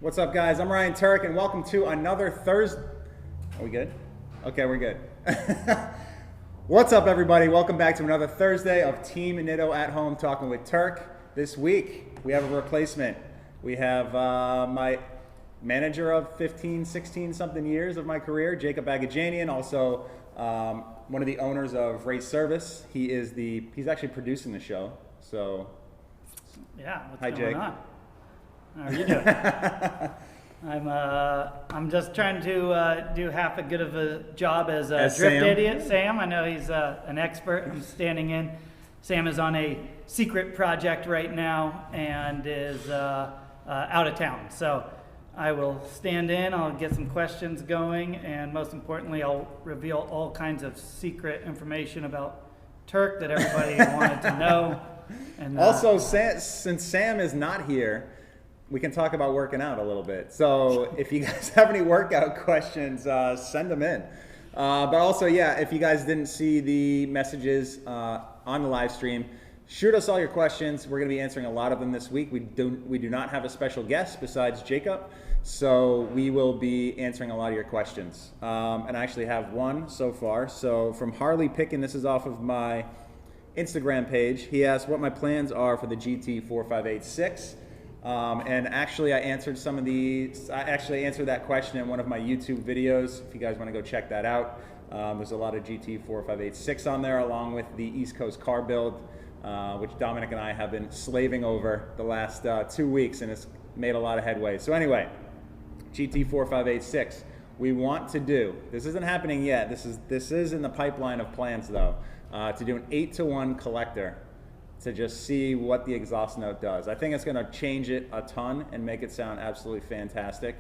What's up, guys? I'm Ryan Tuerck, and welcome to another Thursday. Are we good? Okay, we're good. What's up, everybody? Welcome back to another Thursday of Team Nitto at Home talking with Tuerck. This week, we have a replacement. We have my manager of 15, 16 something years of my career, Jacob Agajanian, also one of the owners of Race Service. He's actually producing the show. So, yeah, what's hi, going Jake. on? How are you doing? I'm just trying to do half as good of a job as drift Sam. idiot Sam. I know he's an expert. I'm standing in. Sam is on a secret project right now and is out of town. So I will stand in. I'll get some questions going, and most importantly, I'll reveal all kinds of secret information about Tuerck that everybody wanted to know. And Also, since Sam is not here, we can talk about working out a little bit. So if you guys have any workout questions, send them in. But also, yeah, if you guys didn't see the messages on the live stream, shoot us all your questions. We're going to be answering a lot of them this week. We do not have a special guest besides Jacob, so we will be answering a lot of your questions. And I actually have one so far. So from Harley Pickin, this is off of my Instagram page. He asked what my plans are for the GT4586. And actually, I answered that question in one of my YouTube videos. If you guys want to go check that out, there's a lot of GT4586 on there, along with the East Coast car build, which Dominic and I have been slaving over the last 2 weeks, and it's made a lot of headway. So anyway, GT4586. We want to do, this isn't happening yet. This is in the pipeline of plans though, to do an 8-to-1 collector, to just see what the exhaust note does. I think it's going to change it a ton and make it sound absolutely fantastic.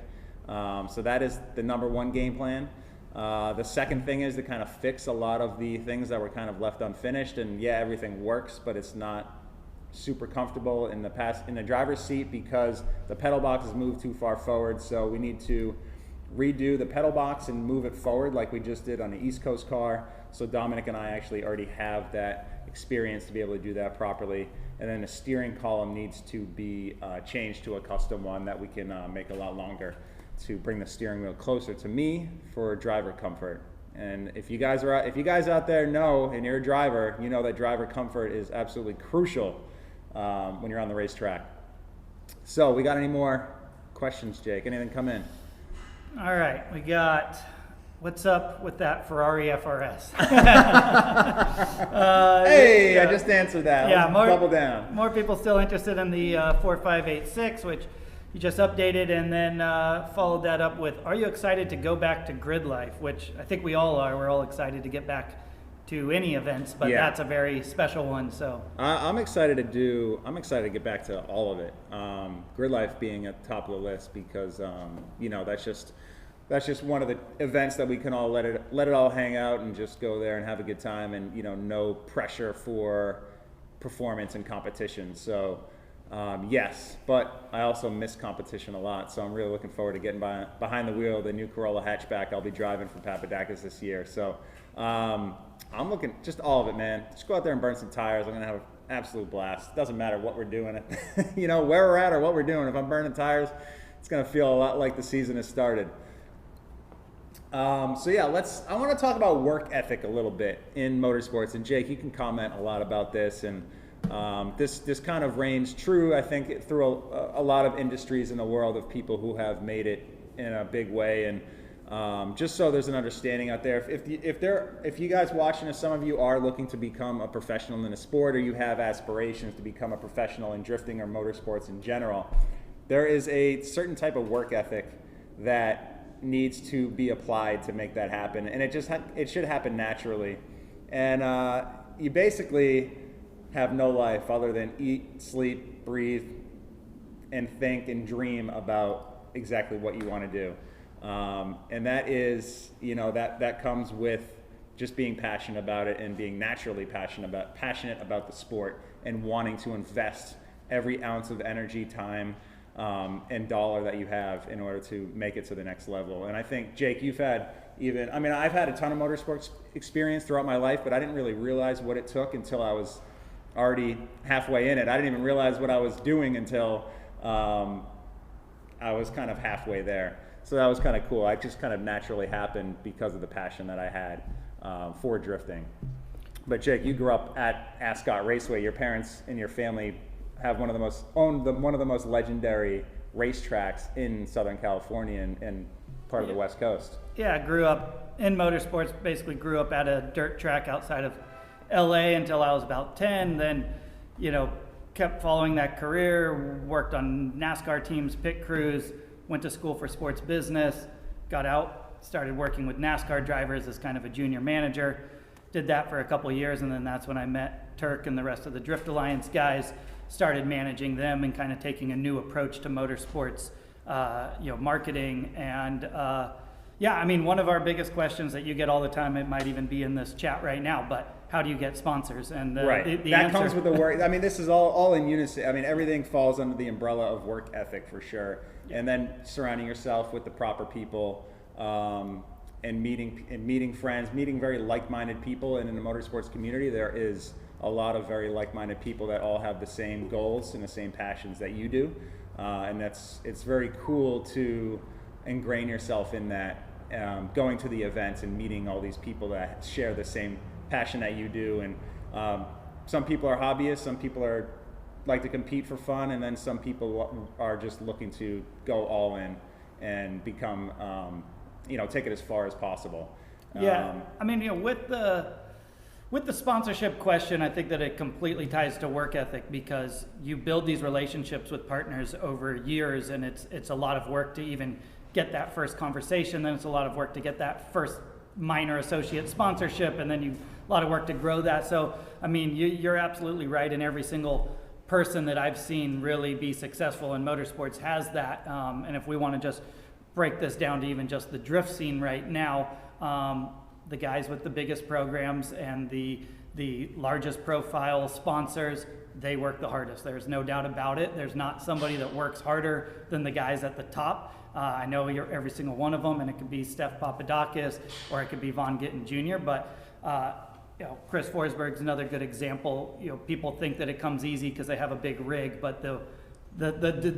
So that is the #1 game plan. The second thing is to kind of fix a lot of the things that were kind of left unfinished. And yeah, everything works, but it's not super comfortable in the driver's seat because the pedal box is moved too far forward. So we need to redo the pedal box and move it forward like we just did on the East Coast car. So Dominic and I actually already have that experience to be able to do that properly. And then the steering column needs to be changed to a custom one that we can make a lot longer to bring the steering wheel closer to me for driver comfort. And if you guys out there know, and you're a driver, you know that driver comfort is absolutely crucial when you're on the racetrack. So we got any more questions, Jake? Anything come in? all right, we got. What's up with that Ferrari FRS? Hey, I just answered that. Yeah, Let's double down. More people still interested in the 4586, which you just updated, and then followed that up with, are you excited to go back to grid life? Which I think we all are. We're all excited to get back to any events, but Yeah. that's a very special one. So I'm excited to get back to all of it. Grid life being at the top of the list because that's just one of the events that we can all let it all hang out and just go there and have a good time, and no pressure for performance and competition. So yes, but I also miss competition a lot. So I'm really looking forward to getting behind the wheel of the new Corolla hatchback I'll be driving from Papadakis this year. So I'm looking just all of it, man. Just go out there and burn some tires. I'm gonna have an absolute blast. Doesn't matter what we're doing, where we're at or what we're doing. If I'm burning tires, it's gonna feel a lot like the season has started. So yeah, I want to talk about work ethic a little bit in motorsports, and Jake, you can comment a lot about this, and this kind of reigns true, I think, through a lot of industries in the world of people who have made it in a big way. And just so there's an understanding out there, if you guys watching, if some of you are looking to become a professional in a sport, or you have aspirations to become a professional in drifting or motorsports in general, there is a certain type of work ethic that needs to be applied to make that happen, and it should happen naturally. And you basically have no life other than eat, sleep, breathe, and think and dream about exactly what you want to do. And that is, that comes with just being passionate about it and being naturally passionate about the sport and wanting to invest every ounce of energy, time, and dollar that you have in order to make it to the next level. And I think, Jake, I've had a ton of motorsports experience throughout my life, but I didn't really realize what it took until I was already halfway in it. I didn't even realize what I was doing until I was kind of halfway there. So that was kind of cool. It just kind of naturally happened because of the passion that I had for drifting. But Jake, you grew up at Ascot Raceway. Your parents and your family have one of the most legendary racetracks in Southern California and part of the West Coast. Yeah, I grew up in motorsports, basically grew up at a dirt track outside of LA until I was about 10, then, kept following that career, worked on NASCAR teams, pit crews, went to school for sports business, got out, started working with NASCAR drivers as kind of a junior manager, did that for a couple of years, and then that's when I met Tuerck and the rest of the Drift Alliance guys, started managing them and kind of taking a new approach to motorsports, marketing. And one of our biggest questions that you get all the time, it might even be in this chat right now, but how do you get sponsors? And right. the that answer comes with the work. I mean, this is all in unison. I mean, everything falls under the umbrella of work ethic for sure. And then surrounding yourself with the proper people, and meeting friends, meeting very like-minded people. And in the motorsports community, there is a lot of very like-minded people that all have the same goals and the same passions that you do. And it's very cool to ingrain yourself in that, going to the events and meeting all these people that share the same passion that you do. And some people are hobbyists, some people like to compete for fun, and then some people are just looking to go all in and become, take it as far as possible. Yeah, with the sponsorship question, I think that it completely ties to work ethic, because you build these relationships with partners over years, and it's a lot of work to even get that first conversation. Then it's a lot of work to get that first minor associate sponsorship, and then a lot of work to grow that. So, you're absolutely right, and every single person that I've seen really be successful in motorsports has that. And if we want to just break this down to even just the drift scene right now, the guys with the biggest programs and the largest profile sponsors, they work the hardest. There's no doubt about it. There's not somebody that works harder than the guys at the top. I know you're every single one of them, and it could be Steph Papadakis or it could be Von Gittin Jr., but Chris Forsberg's another good example. People think that it comes easy because they have a big rig, but the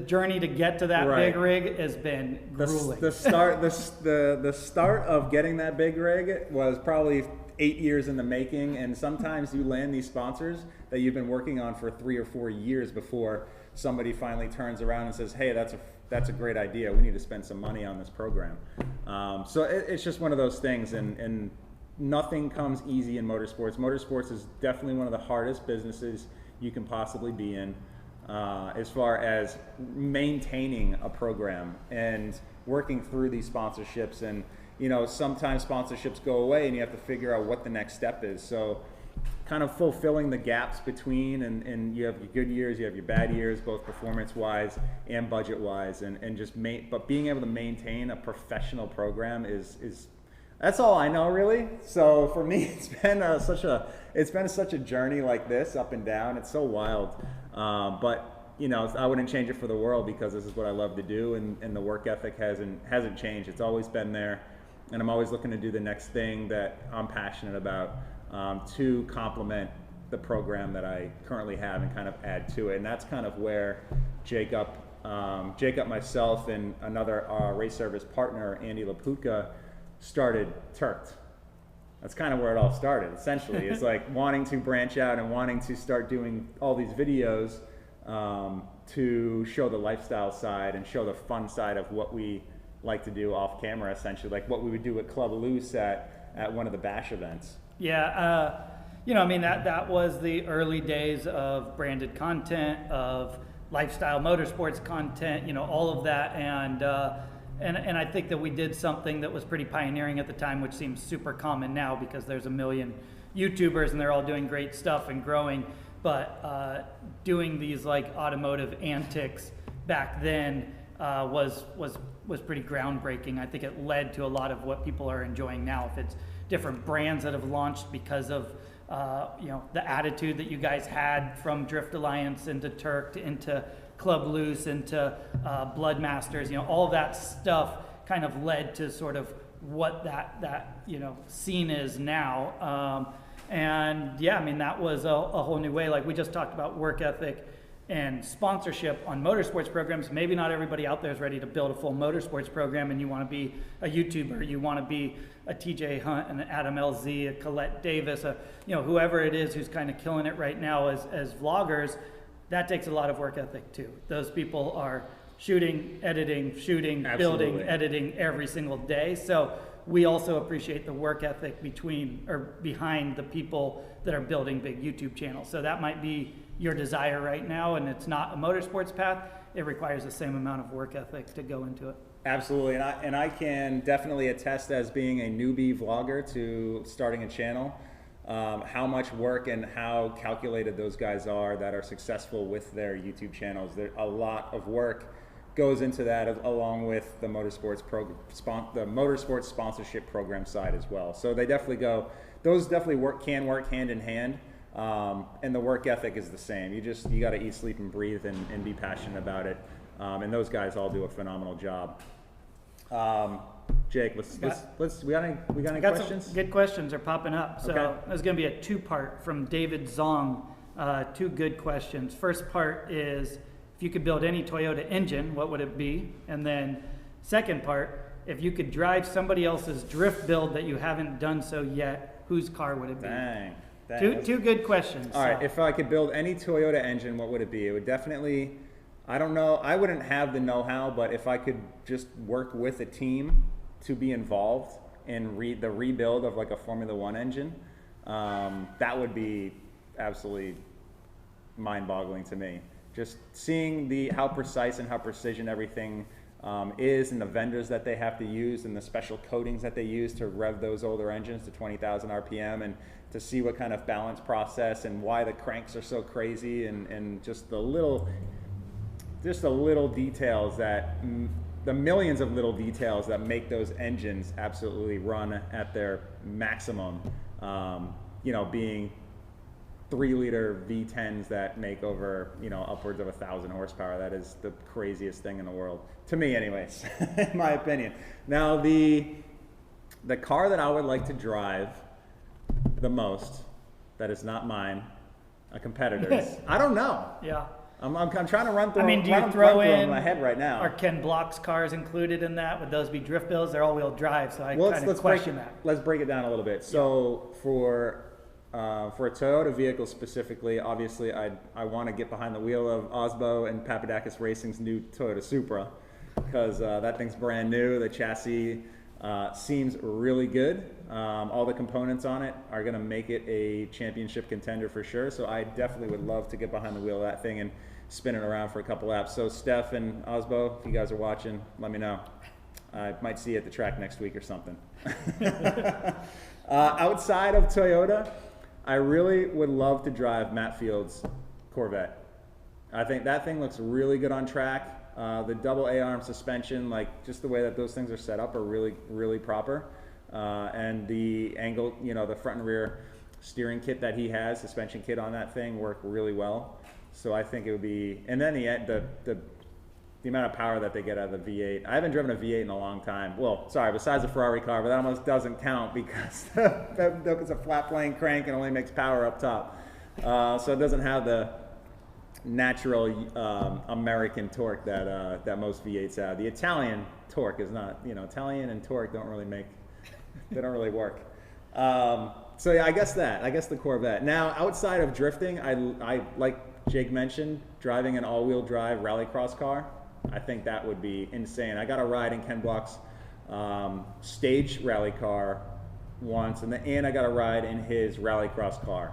journey to get to that right. big rig has been grueling. The start of getting that big rig was probably 8 years in the making, and sometimes you land these sponsors that you've been working on for 3 or 4 years before somebody finally turns around and says, hey, that's a great idea. We need to spend some money on this program. So it's just one of those things, and nothing comes easy in motorsports. Motorsports is definitely one of the hardest businesses you can possibly be in, as far as maintaining a program and working through these sponsorships. And sometimes sponsorships go away and you have to figure out what the next step is. So kind of fulfilling the gaps between, and you have your good years, you have your bad years, both performance-wise and budget-wise, but being able to maintain a professional program is that's all I know, really. So for me, it's been such a journey like this, up and down. It's so wild, but I wouldn't change it for the world, because this is what I love to do, and the work ethic hasn't changed. It's always been there, and I'm always looking to do the next thing that I'm passionate about, to complement the program that I currently have and kind of add to it. And that's kind of where Jacob, myself, and another race service partner, Andy Laputka, started Tuerck. That's kind of where it all started, essentially. It's like wanting to branch out and wanting to start doing all these videos, to show the lifestyle side and show the fun side of what we like to do off camera, essentially, like what we would do at Club Loose at one of the bash events. Yeah, that was the early days of branded content, of lifestyle motorsports content, all of that, and I think that we did something that was pretty pioneering at the time, which seems super common now because there's a million YouTubers and they're all doing great stuff and growing. But doing these like automotive antics back then was pretty groundbreaking. I think it led to a lot of what people are enjoying now. If it's different brands that have launched because of the attitude that you guys had, from Drift Alliance into Tuerck into Club Loose into Blood Masters, all of that stuff kind of led to sort of what that scene is now. And yeah, that was a whole new way. Like we just talked about work ethic and sponsorship on motorsports programs. Maybe not everybody out there is ready to build a full motorsports program, and you want to be a YouTuber, you want to be a TJ Hunt, an Adam LZ, a Colette Davis, whoever it is who's kind of killing it right now as vloggers. That takes a lot of work ethic too. Those people are shooting, editing, shooting, Absolutely. building, editing every single day. So we also appreciate the work ethic behind the people that are building big YouTube channels. So that might be your desire right now, and it's not a motorsports path. It requires the same amount of work ethic to go into it. Absolutely, and I can definitely attest as being a newbie vlogger to starting a channel, how much work and how calculated those guys are that are successful with their YouTube channels. There a lot of work goes into that, along with the motorsports sponsorship program side as well. So they definitely those definitely can work hand in hand, and the work ethic is the same. You got to eat, sleep, and breathe, and be passionate about it. And those guys all do a phenomenal job. Jake, we got any questions? Some good questions are popping up. So Okay. there's going to be a two-part from David Zong. Two good questions. First part is, if you could build any Toyota engine, what would it be? And then second part, if you could drive somebody else's drift build that you haven't done so yet, whose car would it be? Dang. Two good questions. All right, if I could build any Toyota engine, what would it be? It would definitely, I don't know, I wouldn't have the know-how, but if I could just work with a team to be involved in the rebuild of like a Formula One engine, that would be absolutely mind-boggling to me. Just seeing how precise and how precision everything is, and the vendors that they have to use, and the special coatings that they use to rev those older engines to 20,000 RPM, and to see what kind of balance process and why the cranks are so crazy, and just the little details the millions of little details that make those engines absolutely run at their maximum, being 3-liter V10s that make over, upwards of 1,000 horsepower. That is the craziest thing in the world. To me, anyways, in my opinion. Now, the car that I would like to drive the most, that is not mine, a competitor's. I don't know. Yeah. I'm trying to run through. I mean, do you run throw through in in my head right now? Are Ken Block's cars included in that? Would those be drift builds? They're all-wheel drive, so I kind of question that. Let's break it down a little bit. So for a Toyota vehicle specifically, obviously I want to get behind the wheel of Osbo and Papadakis Racing's new Toyota Supra, because that thing's brand new. The chassis seems really good. All the components on it are going to make it a championship contender for sure. So I definitely would love to get behind the wheel of that thing and spin it around for a couple laps. So Steph and Osbo, if you guys are watching, let me know. I might see you at the track next week or something. Outside of Toyota, I really would love to drive Matt Field's Corvette. I think that thing looks really good on track. The double A-arm suspension, like just the way that those things are set up, are really, really proper. And the angle, the front and rear steering kit that he has, suspension kit on that thing, work really well. So I think it would be, and then the amount of power that they get out of the V8. I haven't driven a V8 in a long time. Well, sorry, besides a Ferrari car, but that almost doesn't count because it's a flat plane crank and only makes power up top. So it doesn't have the natural American torque that most V8s have. The Italian torque is not, Italian and torque don't really work. So yeah, I guess the Corvette. Now, outside of drifting, I like Jake mentioned, driving an all-wheel drive rallycross car. I think that would be insane. I got a ride in Ken Block's stage rally car once, and I got a ride in his rallycross car.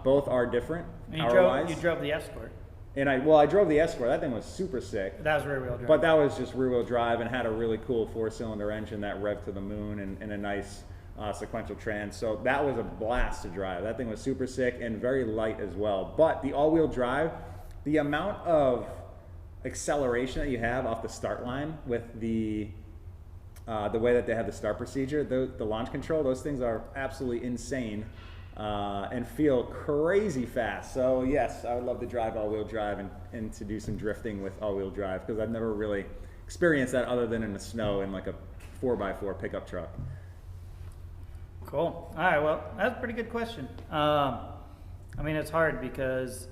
Both are different. And you drove the Escort. And I drove the Escort. That thing was super sick. That was rear-wheel drive. But that was just rear-wheel drive and had a really cool 4-cylinder engine that revved to the moon and a nice sequential trans. So that was a blast to drive. That thing was super sick and very light as well. But the all-wheel drive, the amount of acceleration that you have off the start line with the way that they have the start procedure, the launch control, those things are absolutely insane and feel crazy fast. So yes, I would love to drive all-wheel drive and to do some drifting with all-wheel drive, because I've never really experienced that other than in the snow in like a 4x4 pickup truck. Cool. All right, well, that's a pretty good question. I mean, it's hard because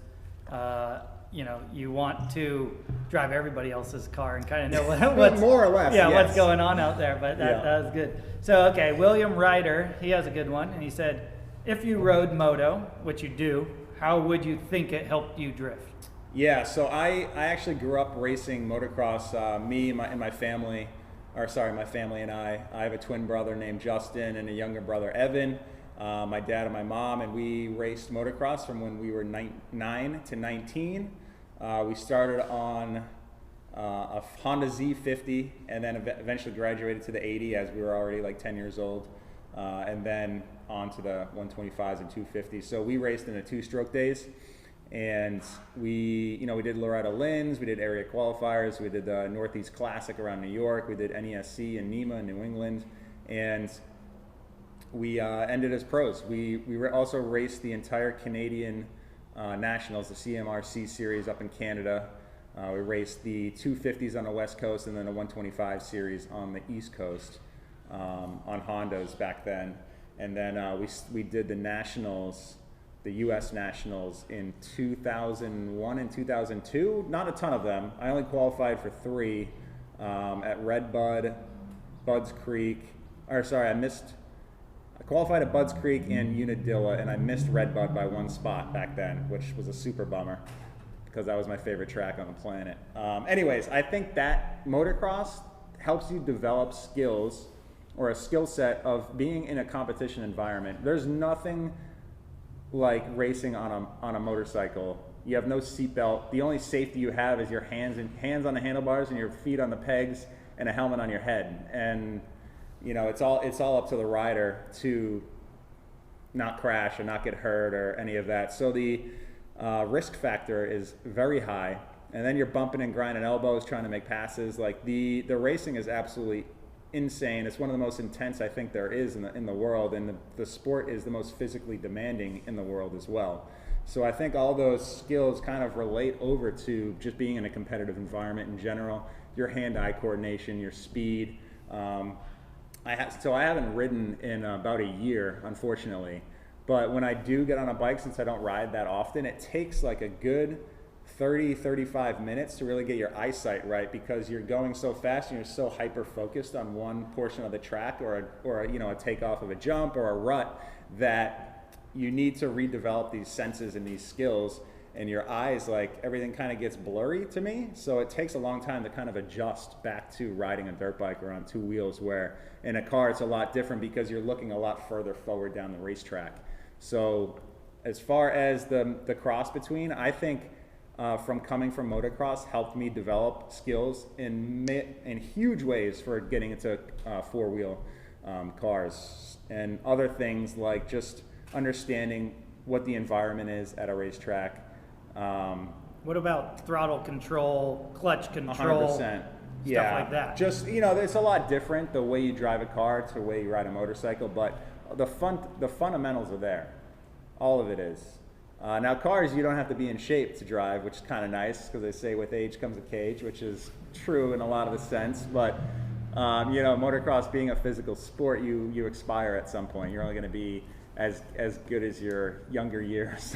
you want to drive everybody else's car and kind of know what's more or less, yeah, yes. what's going on out there. But that was good. So, okay, William Ryder, he has a good one. And he said, if you rode moto, which you do, how would you think it helped you drift? Yeah, so I actually grew up racing motocross. My family and I have a twin brother named Justin and a younger brother, Evan. My dad and my mom, and we raced motocross from when we were 9 to 19. We started on a Honda Z50 and then eventually graduated to the 80 as we were already like 10 years old, and then on to the 125s and 250s. So we raced in the two-stroke days, and we did Loretta Lynn's, we did area qualifiers, we did the Northeast Classic around New York, we did NESC in NEMA in New England, and we ended as pros. We also raced the entire Canadian Nationals, the CMRC series up in Canada. We raced the 250s on the West Coast and then the 125 series on the East Coast on Hondas back then. And then we did the Nationals, the U.S. Nationals in 2001 and 2002. Not a ton of them. I only qualified for 3 at Red Bud, Budds Creek. I qualified at Budds Creek and Unadilla, and I missed Red Bud by 1 spot back then, which was a super bummer because that was my favorite track on the planet. Anyways, I think that motocross helps you develop skills or a skill set of being in a competition environment. There's nothing like racing on a motorcycle. You have no seatbelt. The only safety you have is your hands on the handlebars and your feet on the pegs and a helmet on your head. And it's all up to the rider to not crash or not get hurt or any of that. So the risk factor is very high, and then you're bumping and grinding elbows trying to make passes. Like the racing is absolutely insane. It's one of the most intense I think there is in the world, and the sport is the most physically demanding in the world as well. So I think all those skills kind of relate over to just being in a competitive environment in general. Your hand-eye coordination, your speed. So I haven't ridden in about a year, unfortunately. But when I do get on a bike, since I don't ride that often, it takes like a good 30-35 minutes to really get your eyesight right, because you're going so fast and you're so hyper-focused on one portion of the track or a takeoff of a jump or a rut that you need to redevelop these senses and these skills. And your eyes, like everything kind of gets blurry to me. So it takes a long time to kind of adjust back to riding a dirt bike or on 2 wheels, where in a car it's a lot different because you're looking a lot further forward down the racetrack. So as far as the cross between, I think from coming from motocross helped me develop skills in huge ways for getting into 4-wheel cars and other things, like just understanding what the environment is at a racetrack. What about throttle control, clutch control, 100%. stuff Yeah, like that? just, it's a lot different the way you drive a car to the way you ride a motorcycle, but the fundamentals are there. All of it is. Now cars, you don't have to be in shape to drive, which is kind of nice, because they say with age comes a cage, which is true in a lot of the sense, but motocross being a physical sport, you expire at some point. You're only going to be as good as your younger years.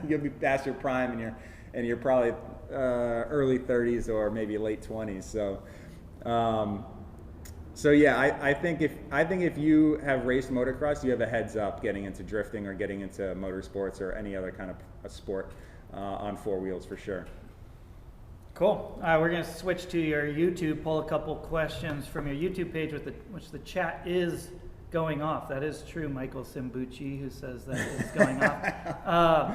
You'll be past your prime, and you're probably early 30s or maybe late 20s. So yeah, I think if you have raced motocross, you have a heads up getting into drifting or getting into motorsports or any other kind of a sport on 4 wheels for sure. Cool. We're going to switch to your YouTube, pull a couple questions from your YouTube page, which the chat is going off. That is true, Michael Simbucci, who says that it's going off.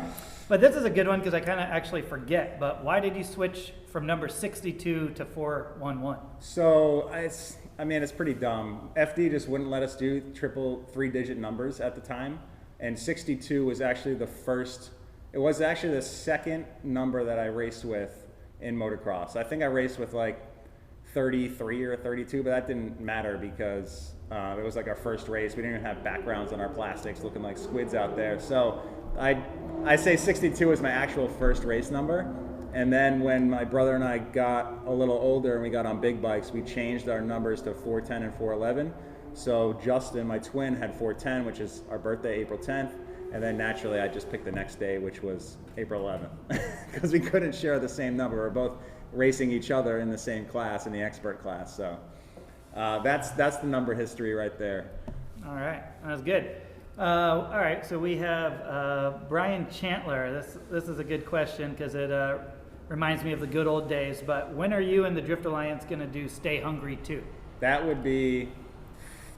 But this is a good one because I kind of actually forget. But why did you switch from number 62 to 411? So it's pretty dumb. FD just wouldn't let us do triple 3-digit numbers at the time, and 62 was actually the first. It was actually the second number that I raced with in motocross. I think I raced with like 33 or 32, but that didn't matter because it was like our first race. We didn't even have backgrounds on our plastics looking like squids out there. So I say 62 was my actual first race number. And then when my brother and I got a little older and we got on big bikes, we changed our numbers to 410 and 411. So Justin, my twin, had 410, which is our birthday, April 10th. And then naturally, I just picked the next day, which was April 11th, because we couldn't share the same number. We're both racing each other in the same class, in the expert class. So that's the number history right there. All right, that was good. All right, so we have Brian Chantler. This is a good question because it reminds me of the good old days. But when are you and the Drift Alliance going to do Stay Hungry 2? That would be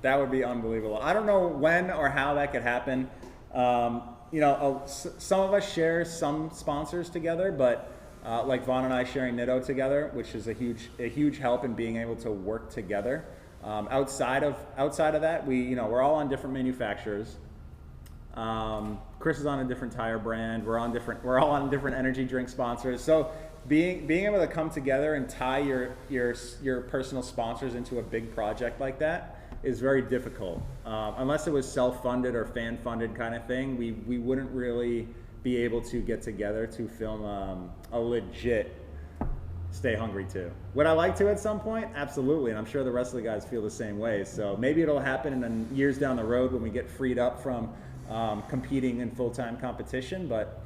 unbelievable. I don't know when or how that could happen. You know, some of us share some sponsors together, but like Vaughn and I sharing Nitto together, which is a huge help in being able to work together. Outside of that, we're all on different manufacturers. Chris is on a different tire brand. We're all on different energy drink sponsors. So being able to come together and tie your personal sponsors into a big project like that is very difficult. Unless it was self-funded or fan-funded kind of thing, we wouldn't really be able to get together to film a legit Stay Hungry 2. Would I like to at some point? Absolutely, and I'm sure the rest of the guys feel the same way. So maybe it'll happen in years down the road when we get freed up from competing in full-time competition, but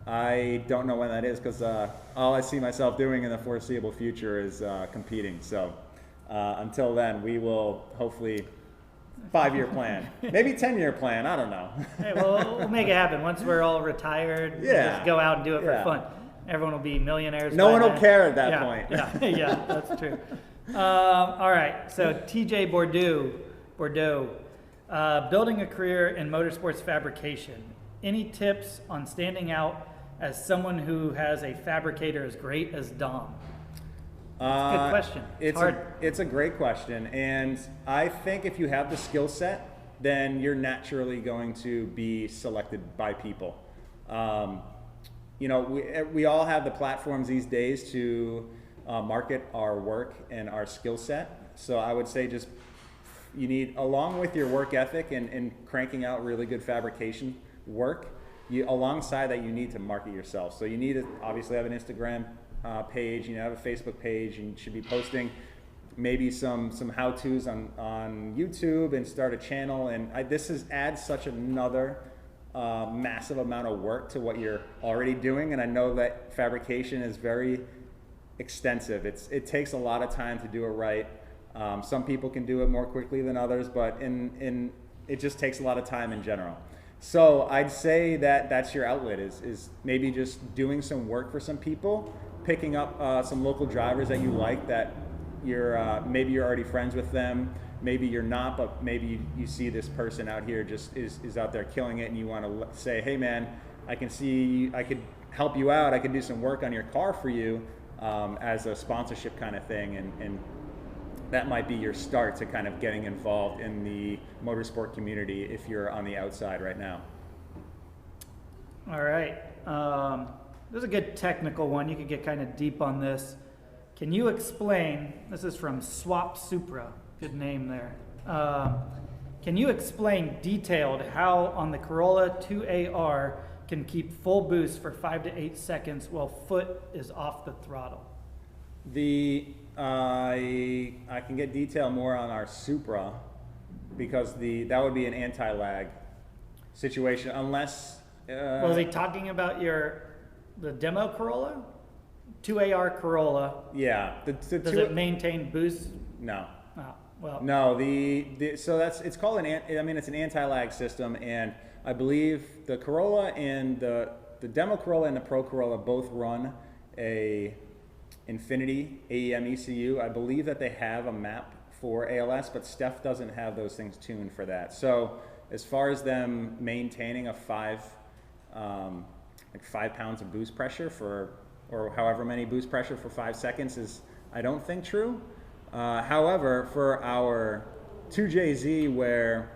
I don't know when that is because all I see myself doing in the foreseeable future is competing. So until then, we will hopefully 5-year plan, maybe 10-year plan. I don't know. Hey, well, we'll make it happen. Once we're all retired, we'll just go out and do it for fun. Everyone will be millionaires. No one will care at that point. Yeah, that's true. All right, so TJ Bordeaux, building a career in motorsports fabrication. Any tips on standing out as someone who has a fabricator as great as Dom? It's a good question. It's a great question, and I think if you have the skill set, then you're naturally going to be selected by people. We all have the platforms these days to market our work and our skill set. So I would say you need, along with your work ethic and cranking out really good fabrication work, alongside that you need to market yourself. So you need to obviously have an Instagram page, have a Facebook page, and you should be posting maybe some how-tos on YouTube and start a channel. And this adds such another massive amount of work to what you're already doing. And I know that fabrication is very extensive. It takes a lot of time to do it right. Some people can do it more quickly than others, but it just takes a lot of time in general. So I'd say that's your outlet is maybe just doing some work for some people, picking up some local drivers that you like, that maybe you're already friends with them, maybe you're not, but maybe you see this person out here just is out there killing it, and you want to say, hey man, I can see I could help you out, I could do some work on your car for you as a sponsorship kind of thing, and that might be your start to kind of getting involved in the motorsport community if you're on the outside right now. All right. This is a good technical one. You could get kind of deep on this. Can you explain, this is from Swap Supra, good name there. Can you explain detailed how on the Corolla 2AR can keep full boost for 5 to 8 seconds while foot is off the throttle? I can get detail more on our Supra because that would be an anti-lag situation unless. Was he talking about the demo Corolla? 2AR Corolla. Yeah. Does it maintain boost? No. Oh, well. No. It's called it's an anti-lag system, and I believe the Corolla and the demo Corolla and the Pro Corolla both run a Infinity AEM ECU. I believe that they have a map for ALS, but Steph doesn't have those things tuned for that. So as far as them maintaining a 5 pounds of boost pressure or however many boost pressure for 5 seconds is, I don't think, true. However, for our 2JZ, where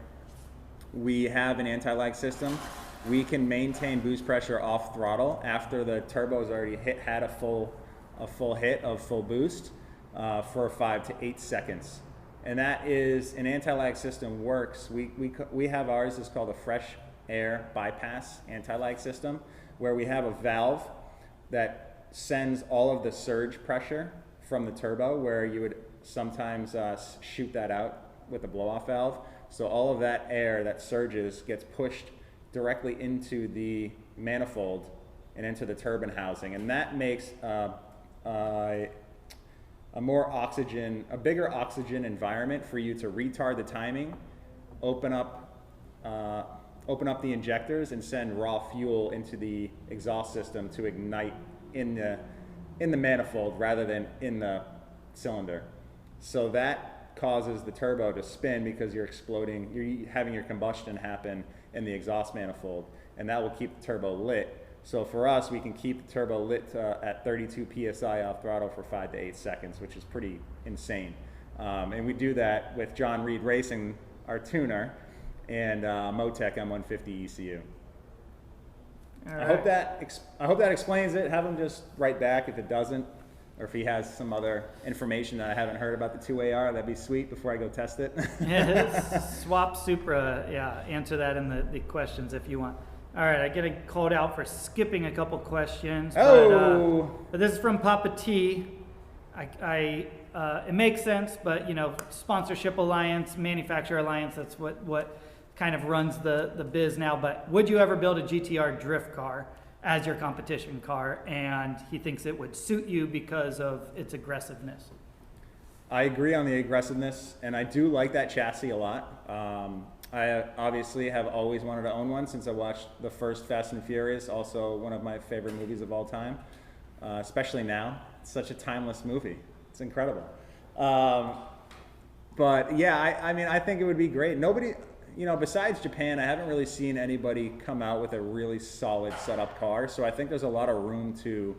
we have an anti-lag system, we can maintain boost pressure off throttle after the turbo's already had a full hit of full boost for 5 to 8 seconds. And that is, an anti-lag system works. We have ours, is called a fresh air bypass anti-lag system, where we have a valve that sends all of the surge pressure from the turbo, where you would sometimes shoot that out with a blow-off valve. So all of that air that surges gets pushed directly into the manifold and into the turbine housing, and that makes a bigger oxygen environment for you to retard the timing, open up the injectors, and send raw fuel into the exhaust system to ignite in the manifold rather than in the cylinder. So that causes the turbo to spin because you're having your combustion happen in the exhaust manifold, and that will keep the turbo lit. So for us, we can keep the turbo lit at 32 PSI off throttle for 5 to 8 seconds, which is pretty insane. And we do that with John Reed Racing, our tuner, and Motec M150 ECU. All I right. hope that explains it. Have him just write back if it doesn't, or if he has some other information that I haven't heard about the 2AR, that'd be sweet before I go test it. Yeah, swap Supra. Yeah, answer that in the questions if you want. All right, I get called out for skipping a couple questions. Oh! But this is from Papa T. It makes sense, but sponsorship alliance, manufacturer alliance, that's what kind of runs the biz now. But would you ever build a GTR drift car as your competition car? And he thinks it would suit you because of its aggressiveness. I agree on the aggressiveness, and I do like that chassis a lot. I obviously have always wanted to own one since I watched the first Fast and Furious, also one of my favorite movies of all time, especially now. It's such a timeless movie. It's incredible. But yeah, I think it would be great. Nobody, besides Japan, I haven't really seen anybody come out with a really solid setup car. So I think there's a lot of room to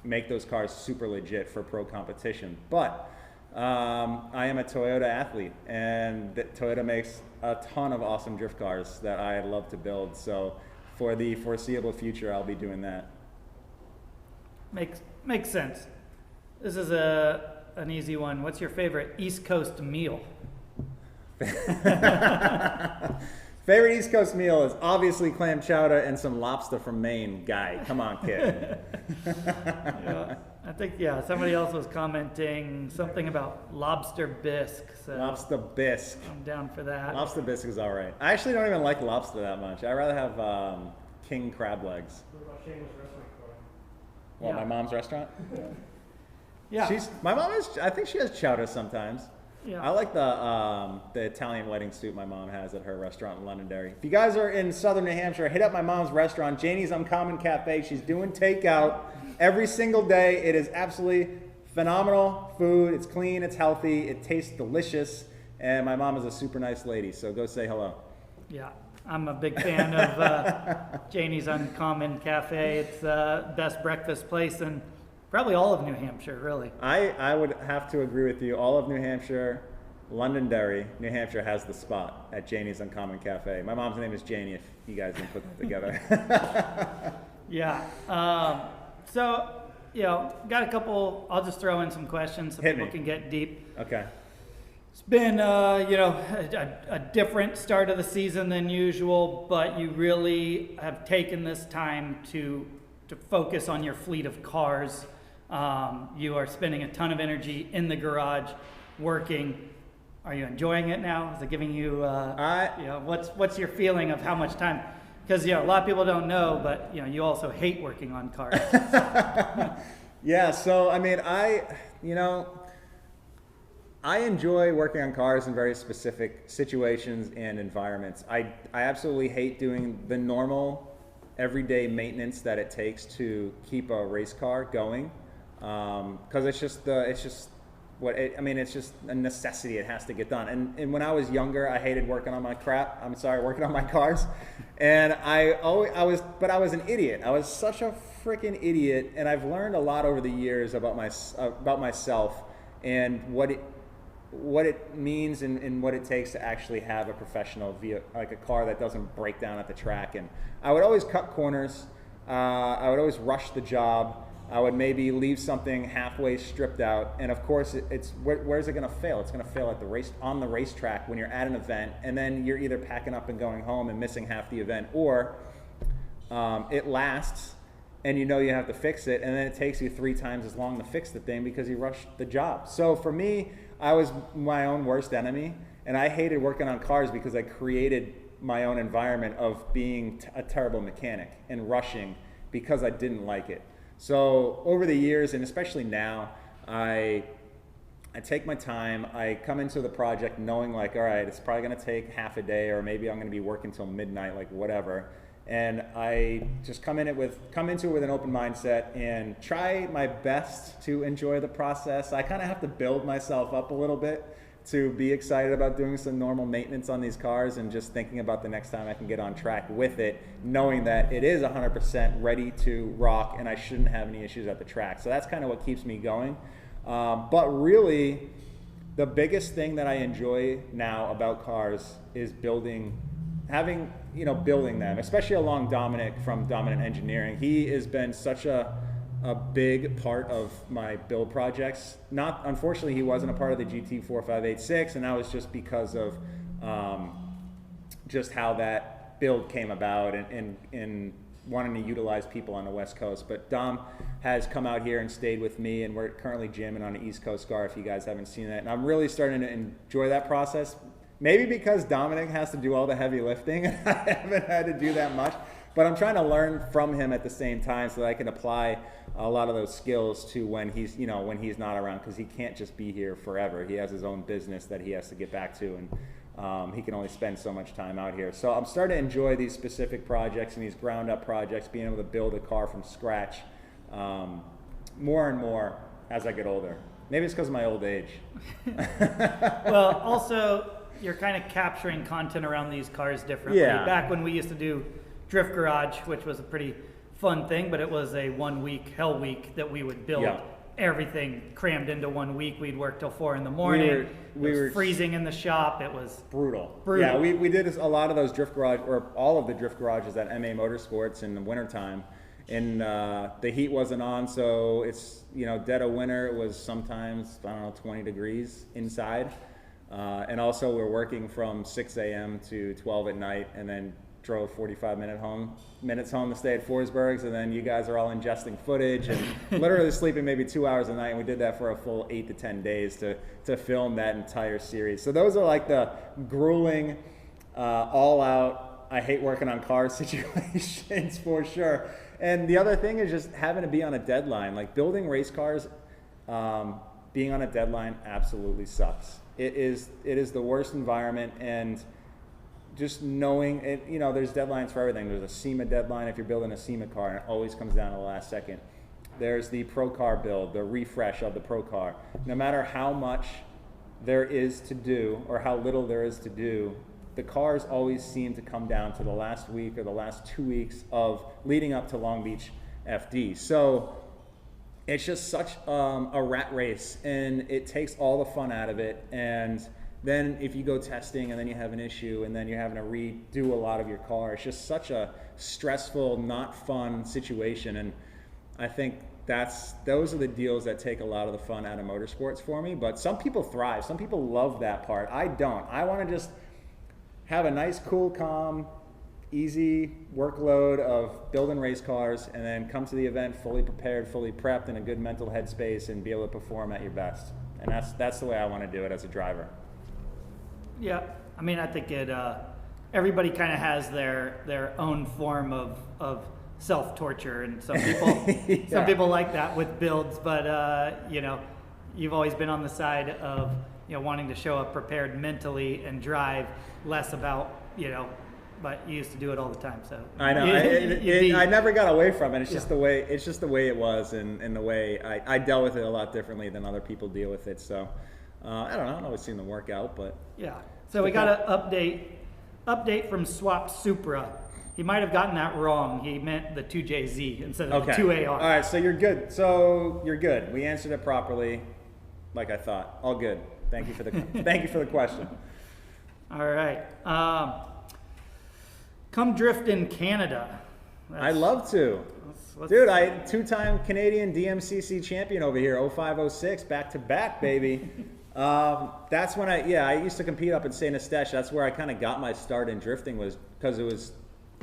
make those cars super legit for pro competition. But I am a Toyota athlete, and Toyota makes a ton of awesome drift cars that I love to build. So for the foreseeable future, I'll be doing that. Makes sense. This is an easy one. What's your favorite East Coast meal? Favorite East Coast meal is obviously clam chowder and some lobster from Maine. Guy, come on, kid. Yeah, I think, somebody else was commenting something about lobster bisque. So lobster bisque. I'm down for that. Lobster bisque is all right. I actually don't even like lobster that much. I'd rather have king crab legs. What about shameless restaurant car? Well, my mom's restaurant? Yeah. My mom I think she has chowder sometimes. Yeah. I like the Italian wedding suit my mom has at her restaurant in Londonderry. If you guys are in southern New Hampshire, hit up my mom's restaurant, Janie's Uncommon Cafe. She's doing takeout every single day. It is absolutely phenomenal food. It's clean, it's healthy, it tastes delicious, and my mom is a super nice lady, so go say hello. Yeah, I'm a big fan of Janie's Uncommon Cafe. It's the best breakfast place in probably all of New Hampshire, really. I would have to agree with you. All of New Hampshire, Londonderry, New Hampshire has the spot at Janie's Uncommon Cafe. My mom's name is Janie, if you guys didn't put that together. Yeah. So, got a couple, I'll just throw in some questions so people can get deep. Okay. It's been, a different start of the season than usual, but you really have taken this time to focus on your fleet of cars. You are spending a ton of energy in the garage working. Are you enjoying it now? Is it giving you, what's your feeling of how much time? Because, a lot of people don't know, but, you also hate working on cars. Yeah, so, I enjoy working on cars in very specific situations and environments. I absolutely hate doing the normal everyday maintenance that it takes to keep a race car going, because it's just a necessity. It has to get done. And when I was younger, I hated working on my cars, and I was an idiot. I was such a freaking idiot, and I've learned a lot over the years about myself and what it means and what it takes to actually have a professional vehicle, like a car that doesn't break down at the track. And I would always cut corners. I would always rush the job. I would maybe leave something halfway stripped out. And of course, where's it going to fail? It's going to fail on the racetrack when you're at an event, and then you're either packing up and going home and missing half the event, or it lasts and you have to fix it, and then it takes you 3 times as long to fix the thing because you rushed the job. So for me, I was my own worst enemy, and I hated working on cars because I created my own environment of being a terrible mechanic and rushing because I didn't like it. So over the years, and especially now, I take my time. I come into the project knowing like, all right, it's probably going to take half a day, or maybe I'm going to be working till midnight, like whatever. And I just come into it with an open mindset and try my best to enjoy the process. I kind of have to build myself up a little bit to be excited about doing some normal maintenance on these cars and just thinking about the next time I can get on track with it, knowing that it is 100% ready to rock and I shouldn't have any issues at the track. So that's kind of what keeps me going. But really, the biggest thing that I enjoy now about cars is building them, especially along Dominic from Dominant Engineering. He has been such a big part of my build projects. Unfortunately, he wasn't a part of the GT4586, and that was just because of just how that build came about and wanting to utilize people on the West Coast. But Dom has come out here and stayed with me, and we're currently jamming on an East Coast car, if you guys haven't seen that. And I'm really starting to enjoy that process. Maybe because Dominic has to do all the heavy lifting, and I haven't had to do that much. But I'm trying to learn from him at the same time so that I can apply a lot of those skills to when he's not around, because he can't just be here forever. He has his own business that he has to get back to, and he can only spend so much time out here. So I'm starting to enjoy these specific projects and these ground up projects, being able to build a car from scratch more and more as I get older. Maybe it's because of my old age. Well, also, you're kind of capturing content around these cars differently. Yeah. Back when we used to do Drift Garage, which was a pretty fun thing, but it was a 1 week, hell week, that we would build everything crammed into 1 week. We'd work till 4 in the morning. We were freezing in the shop. It was brutal. Yeah, we did a lot of those Drift Garage, or all of the Drift Garages at MA Motorsports in the wintertime. And the heat wasn't on, so it's, dead of winter. It was sometimes, 20 degrees inside. And also we're working from 6 a.m. to 12 at night, and then drove 45 minutes home to stay at Forsberg's, and then you guys are all ingesting footage and literally sleeping maybe 2 hours a night, and we did that for a full 8 to 10 days to film that entire series. So those are like the grueling, all out, I hate working on cars situations for sure. And the other thing is just having to be on a deadline. Like building race cars, being on a deadline absolutely sucks. It is the worst environment, and just knowing it, there's deadlines for everything. There's a SEMA deadline if you're building a SEMA car, and it always comes down to the last second. There's the pro car build, the refresh of the pro car. No matter how much there is to do or how little there is to do, the cars always seem to come down to the last week or the last 2 weeks of leading up to Long Beach FD. So it's just such a rat race, and it takes all the fun out of it. And then if you go testing and then you have an issue and then you're having to redo a lot of your car, it's just such a stressful, not fun situation. And I think those are the deals that take a lot of the fun out of motorsports for me. But some people thrive. Some people love that part. I don't. I want to just have a nice, cool, calm, easy workload of building race cars, and then come to the event fully prepared, fully prepped, in a good mental headspace, and be able to perform at your best. And that's the way I want to do it as a driver. Yeah, I mean, I think everybody kind of has their own form of self-torture, and some people some people like that with builds, but you've always been on the side of wanting to show up prepared mentally and drive, less about but you used to do it all the time, so I know. I never got away from it. It's just the way it was, and the way I dealt with it a lot differently than other people deal with it. So I don't know. I don't always seem to work out, but yeah. So we got an update from Swap Supra. He might have gotten that wrong. He meant the 2JZ instead of the 2AR. All right, so you're good. So you're good. We answered it properly, like I thought. All good. Thank you for the question. All right. Come drift in Canada. I'd love to. Dude, I two-time Canadian DMCC champion over here, 0506, back-to-back, baby. That's when I used to compete up in St. Eustache. That's where I kind of got my start in drifting, was because it was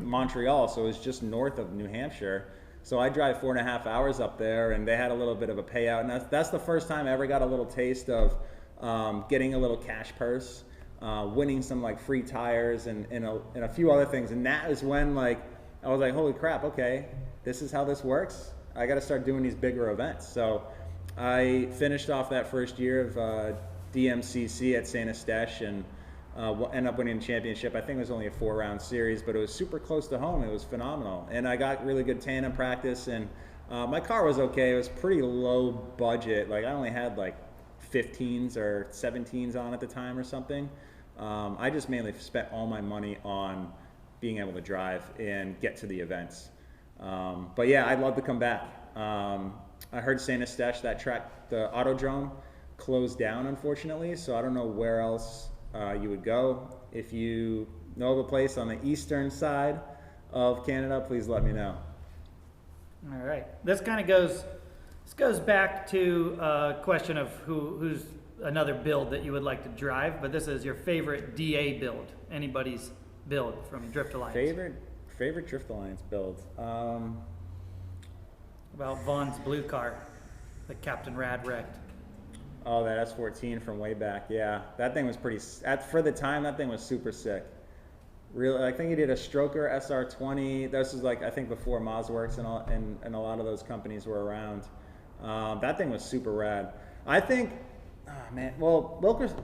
Montreal, so it was just north of New Hampshire. So I drive 4.5 hours up there, and they had a little bit of a payout. And that's the first time I ever got a little taste of getting a little cash purse. winning some like free tires and a few other things. And that is when like I was like, holy crap, okay, this is how this works. I got to start doing these bigger events. So I finished off that first year of DMCC at Saint Eustache and ended up winning the championship. I think it was only a 4-round series, but it was super close to home. It was phenomenal. And I got really good tandem practice, and my car was okay. It was pretty low budget. Like I only had like 15s or 17s on at the time or something. I just mainly spent all my money on being able to drive and get to the events. But yeah, I'd love to come back. I heard Saint Eustache, that track, the Autodrome, closed down unfortunately, so I don't know where else you would go. If you know of a place on the eastern side of Canada, please let me know. All right. This kind of goes back to a question of who's another build that you would like to drive, but this is your favorite DA build. Anybody's build from Drift Alliance. Favorite Drift Alliance build. About Vaughn's blue car that Captain Rad wrecked. Oh, that S14 from way back. Yeah, that thing was pretty. For the time, that thing was super sick. Really, I think he did a Stroker SR20. This was like I think before Mosworks and a lot of those companies were around. That thing was super rad. I think, oh man, well,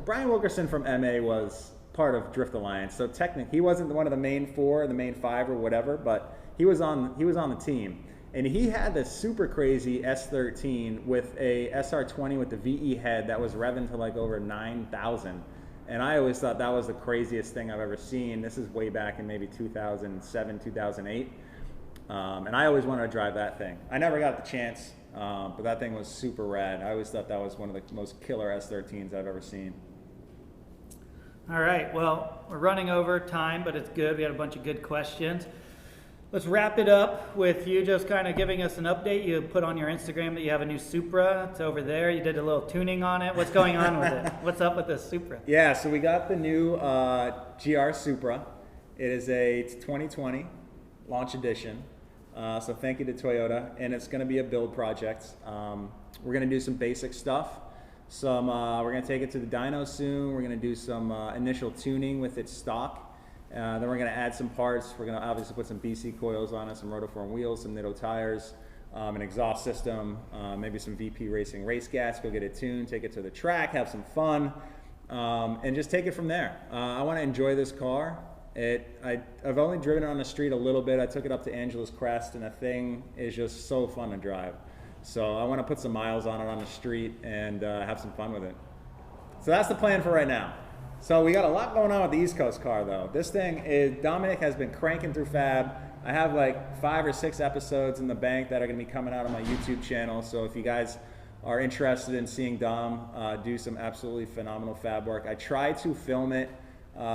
Brian Wilkerson from MA was part of Drift Alliance, so technically he wasn't one of the main 4, the main 5 or whatever, but he was on the team. And he had this super crazy S13 with a SR20 with the VE head that was revving to like over 9,000. And I always thought that was the craziest thing I've ever seen. This is way back in maybe 2007, 2008. And I always wanted to drive that thing. I never got the chance, but that thing was super rad. I always thought that was one of the most killer S13s I've ever seen. All right, well, we're running over time, but it's good. We had a bunch of good questions. Let's wrap it up with you just kind of giving us an update. You put on your Instagram that you have a new Supra. It's over there. You did a little tuning on it. What's going on with it? What's up with this Supra? Yeah, so we got the new GR Supra. It is a 2020 launch edition. So thank you to Toyota. And it's going to be a build project. We're going to do some basic stuff. We're going to take it to the dyno soon. We're going to do some initial tuning with its stock. Then we're going to add some parts. We're going to obviously put some BC coils on it, some rotoform wheels, some Nitto tires, an exhaust system, maybe some VP Racing race gas, go get it tuned, take it to the track, have some fun, and just take it from there. I want to enjoy this car. I've only driven it on the street a little bit. I took it up to Angela's Crest, and the thing is just so fun to drive. So I want to put some miles on it on the street and have some fun with it. So that's the plan for right now. So we got a lot going on with the East Coast car though. This thing is, Dominic has been cranking through fab. I have like 5 or 6 episodes in the bank that are gonna be coming out on my YouTube channel. So if you guys are interested in seeing Dom do some absolutely phenomenal fab work, I try to film it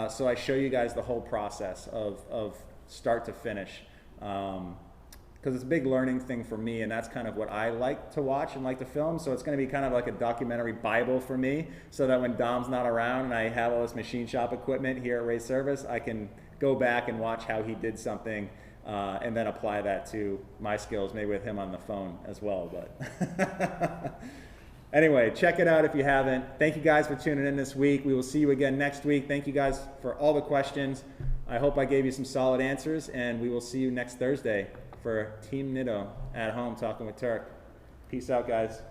so I show you guys the whole process of start to finish. Because it's a big learning thing for me, and that's kind of what I like to watch and like to film. So it's going to be kind of like a documentary Bible for me, so that when Dom's not around and I have all this machine shop equipment here at Race Service, I can go back and watch how he did something and then apply that to my skills, maybe with him on the phone as well. But anyway, check it out if you haven't. Thank you guys for tuning in this week. We will see you again next week. Thank you guys for all the questions. I hope I gave you some solid answers, and we will see you next Thursday for Team Nitto at home talking with Tuerck. Peace out, guys.